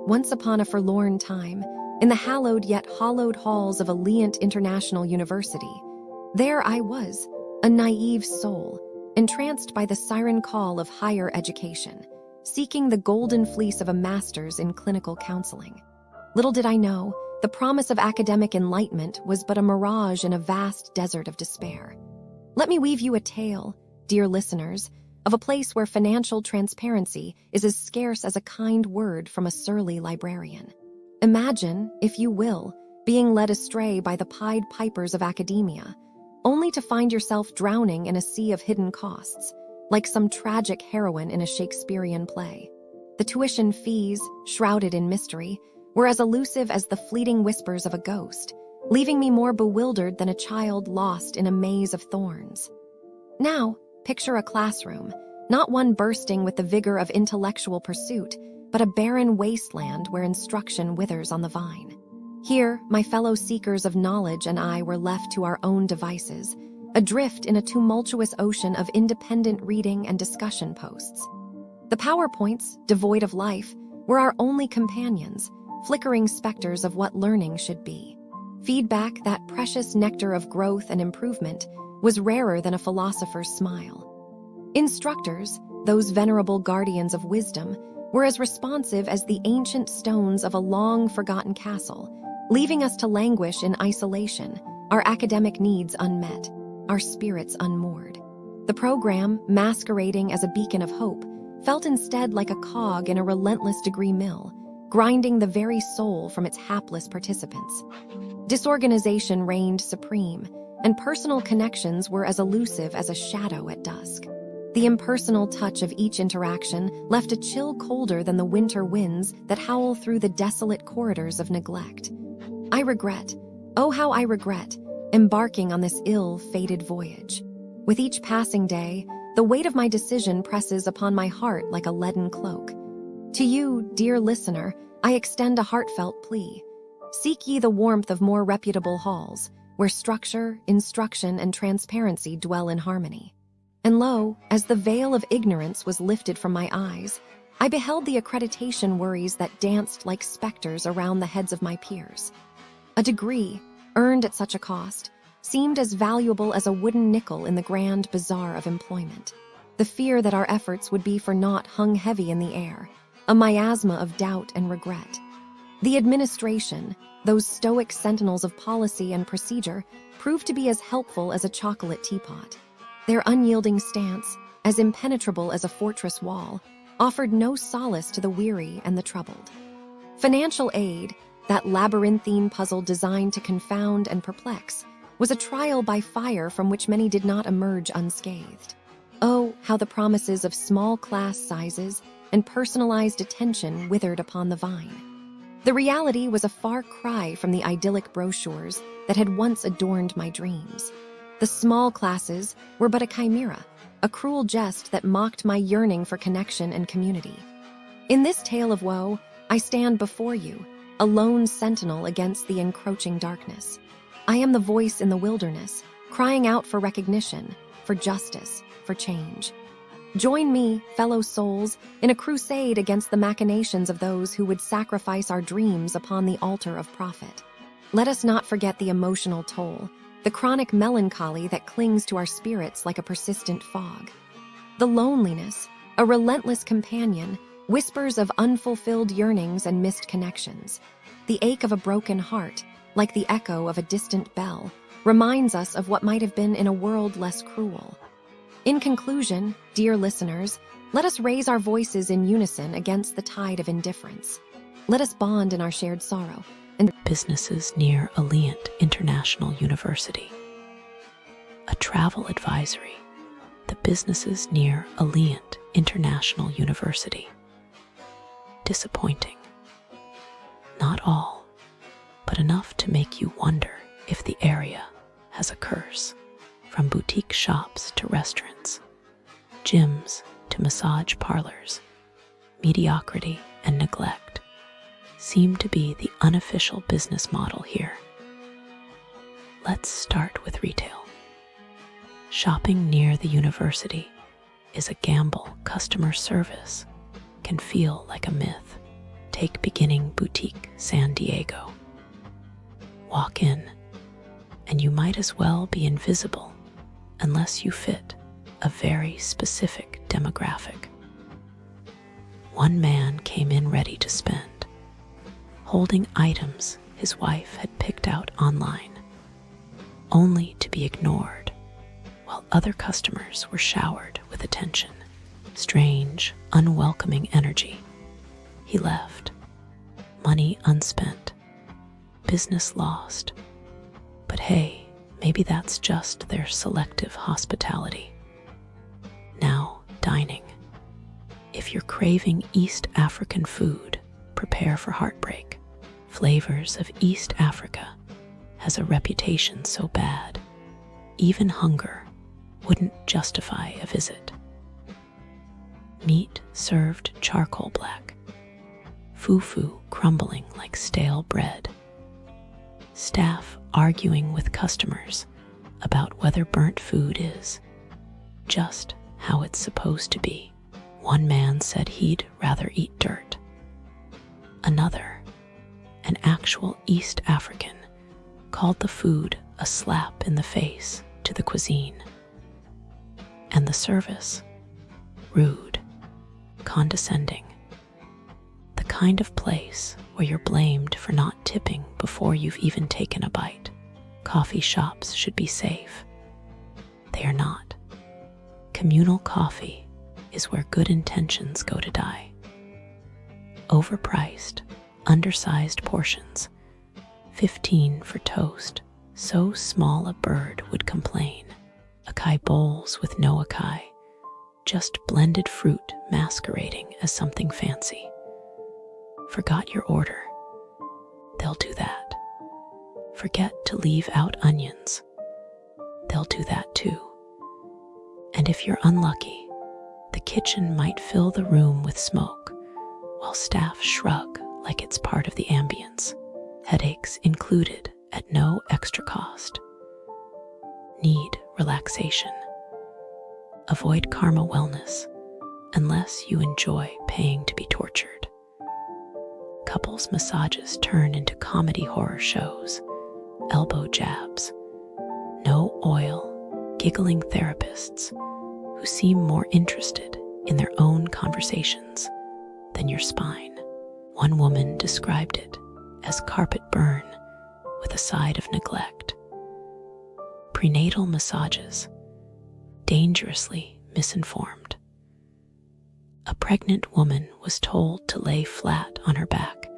Once upon a forlorn time, in the hallowed yet hollowed halls of Alliant International University, there I was, a naive soul, entranced by the siren call of higher education, seeking the golden fleece of a master's in clinical counseling. Little did I know, the promise of academic enlightenment was but a mirage in a vast desert of despair. Let me weave you a tale, dear listeners, of a place where financial transparency is as scarce as a kind word from a surly librarian. Imagine, if you will, being led astray by the Pied Pipers of academia, only to find yourself drowning in a sea of hidden costs, like some tragic heroine in a Shakespearean play. The tuition fees, shrouded in mystery, were as elusive as the fleeting whispers of a ghost, leaving me more bewildered than a child lost in a maze of thorns. Now, picture a classroom, not one bursting with the vigor of intellectual pursuit, but a barren wasteland where instruction withers on the vine. Here, my fellow seekers of knowledge and I were left to our own devices, adrift in a tumultuous ocean of independent reading and discussion posts. The PowerPoints, devoid of life, were our only companions, flickering specters of what learning should be. Feedback, that precious nectar of growth and improvement, was rarer than a philosopher's smile. Instructors, those venerable guardians of wisdom, were as responsive as the ancient stones of a long-forgotten castle, leaving us to languish in isolation, our academic needs unmet, our spirits unmoored. The program, masquerading as a beacon of hope, felt instead like a cog in a relentless degree mill, grinding the very soul from its hapless participants. Disorganization reigned supreme, and personal connections were as elusive as a shadow at dusk. The impersonal touch of each interaction left a chill colder than the winter winds that howl through the desolate corridors of neglect. I regret, oh how I regret, embarking on this ill-fated voyage. With each passing day, the weight of my decision presses upon my heart like a leaden cloak. To you, dear listener, I extend a heartfelt plea. Seek ye the warmth of more reputable halls, where structure, instruction, and transparency dwell in harmony. And lo, as the veil of ignorance was lifted from my eyes, I beheld the accreditation worries that danced like specters around the heads of my peers. A degree, earned at such a cost, seemed as valuable as a wooden nickel in the grand bazaar of employment. The fear that our efforts would be for naught hung heavy in the air, a miasma of doubt and regret. The administration, those stoic sentinels of policy and procedure, proved to be as helpful as a chocolate teapot. Their unyielding stance, as impenetrable as a fortress wall, offered no solace to the weary and the troubled. Financial aid, that labyrinthine puzzle designed to confound and perplex, was a trial by fire from which many did not emerge unscathed. Oh, how the promises of small class sizes and personalized attention withered upon the vine. The reality was a far cry from the idyllic brochures that had once adorned my dreams. The small classes were but a chimera, a cruel jest that mocked my yearning for connection and community. In this tale of woe, I stand before you, a lone sentinel against the encroaching darkness. I am the voice in the wilderness, crying out for recognition, for justice, for change. Join me, fellow souls, in a crusade against the machinations of those who would sacrifice our dreams upon the altar of profit. Let us not forget the emotional toll, the chronic melancholy that clings to our spirits like a persistent fog. The loneliness, a relentless companion, whispers of unfulfilled yearnings and missed connections. The ache of a broken heart, like the echo of a distant bell, reminds us of what might have been in a world less cruel. In conclusion, dear listeners, let us raise our voices in unison against the tide of indifference. Let us bond in our shared sorrow. And businesses near Alliant International University. A travel advisory. The businesses near Alliant International University. Disappointing. Not all, but enough to make you wonder if the area has a curse. From boutique shops to restaurants, gyms to massage parlors, mediocrity and neglect seem to be the unofficial business model here. Let's start with retail. Shopping near the university is a gamble. Customer service can feel like a myth. Take beginning boutique San Diego. Walk in, and you might as well be invisible unless you fit a very specific demographic. One man came in ready to spend, holding items his wife had picked out online, only to be ignored while other customers were showered with attention. Strange, unwelcoming energy. He left, money unspent, business lost. But hey, maybe that's just their selective hospitality. Now, dining. If you're craving East African food, prepare for heartbreak. Flavors of East Africa has a reputation so bad, even hunger wouldn't justify a visit. Meat served charcoal black, fufu crumbling like stale bread, staff arguing with customers about whether burnt food is just how it's supposed to be. One man said he'd rather eat dirt. Another, an actual East African, called the food a slap in the face to the cuisine. And the service, rude, condescending. The kind of place where you're blamed for not tipping before you've even taken a bite. Coffee shops should be safe. They are not. Communal coffee is where good intentions go to die. Overpriced, undersized portions, 15 for toast, so small a bird would complain. Acai bowls with no acai, just blended fruit masquerading as something fancy. Forgot your order. They'll do that. Forget to leave out onions. They'll do that too. And if you're unlucky, the kitchen might fill the room with smoke, while staff shrug like it's part of the ambience. Headaches included at no extra cost. Need relaxation. Avoid karma wellness unless you enjoy paying to be tortured. Couples massages turn into comedy horror shows. Elbow jabs. No oil, giggling therapists who seem more interested in their own conversations than your spine. One woman described it as carpet burn with a side of neglect. Prenatal massages, dangerously misinformed. A pregnant woman was told to lay flat on her back,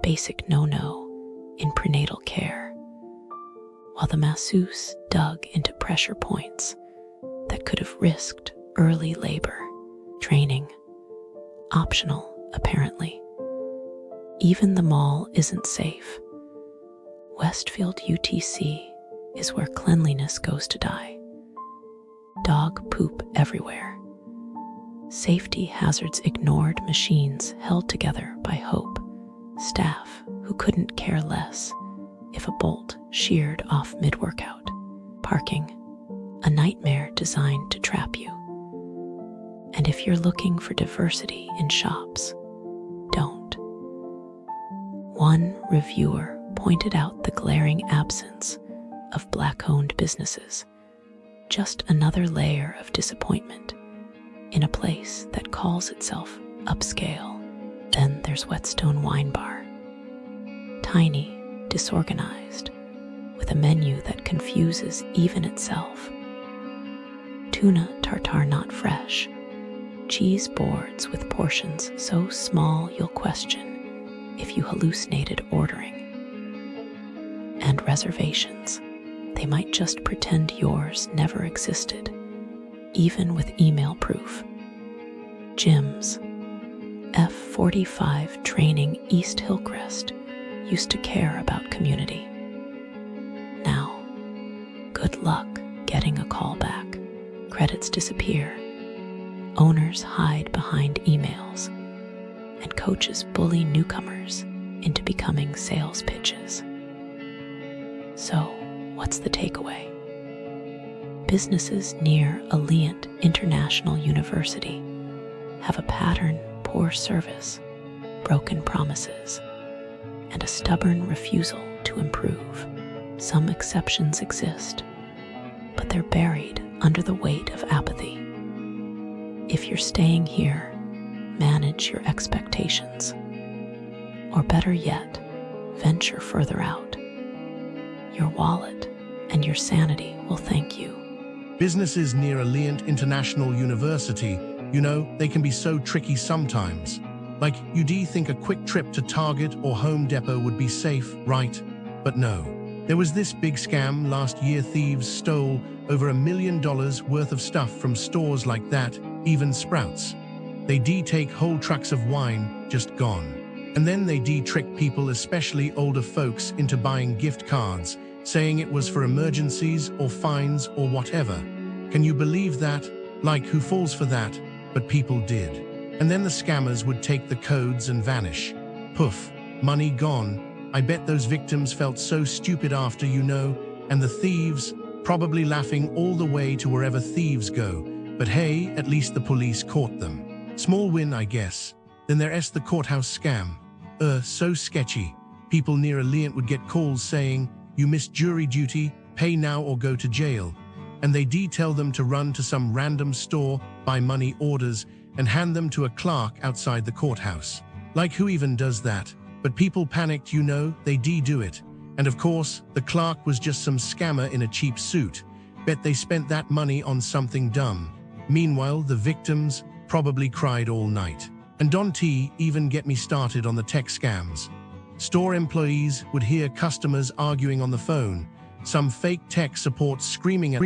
basic no-no in prenatal care, while the masseuse dug into pressure points that could have risked early labor. Training, optional apparently. Even the mall isn't safe. Westfield UTC is where cleanliness goes to die. Dog poop everywhere. Safety hazards ignored, machines held together by hope. Staff who couldn't care less if a bolt sheared off mid-workout. Parking, a nightmare designed to trap you. And if you're looking for diversity in shops, don't. One reviewer pointed out the glaring absence of Black-owned businesses, just another layer of disappointment in a place that calls itself upscale. Then there's Whetstone Wine Bar. Tiny, disorganized, with a menu that confuses even itself. Tuna tartare not fresh. Cheese boards with portions so small you'll question if you hallucinated ordering. And reservations. They might just pretend yours never existed, even with email proof. Gyms. F45 Training East Hillcrest used to care about community. Now, good luck getting a call back. Credits disappear. Owners hide behind emails, and coaches bully newcomers into becoming sales pitches. So, what's the takeaway? Businesses near Alliant International University have a pattern: poor service, broken promises, and a stubborn refusal to improve. Some exceptions exist, but they're buried under the weight of apathy. If you're staying here, manage your expectations. Or better yet, venture further out. Your wallet and your sanity will thank you. Businesses near Alliant International University, they can be so tricky sometimes. Like, you'd think a quick trip to Target or Home Depot would be safe, right? But no. There was this big scam last year. Thieves stole over $1 million worth of stuff from stores like that, even Sprouts. They take whole trucks of wine, just gone. And then they trick people, especially older folks, into buying gift cards, saying it was for emergencies or fines or whatever. Can you believe that? Like, who falls for that? But people did. And then the scammers would take the codes and vanish. Poof, money gone. I bet those victims felt so stupid after, and the thieves probably laughing all the way to wherever thieves go. But hey, at least the police caught them. Small win, I guess. Then there's the courthouse scam. So sketchy. People near Alliant would get calls saying, "You missed jury duty, pay now or go to jail." And they tell them to run to some random store, buy money orders, and hand them to a clerk outside the courthouse. Like, who even does that? But people panicked, they do it. And of course, the clerk was just some scammer in a cheap suit. Bet they spent that money on something dumb. Meanwhile, the victims probably cried all night. And don't even get me started on the tech scams. Store employees would hear customers arguing on the phone, some fake tech support screaming at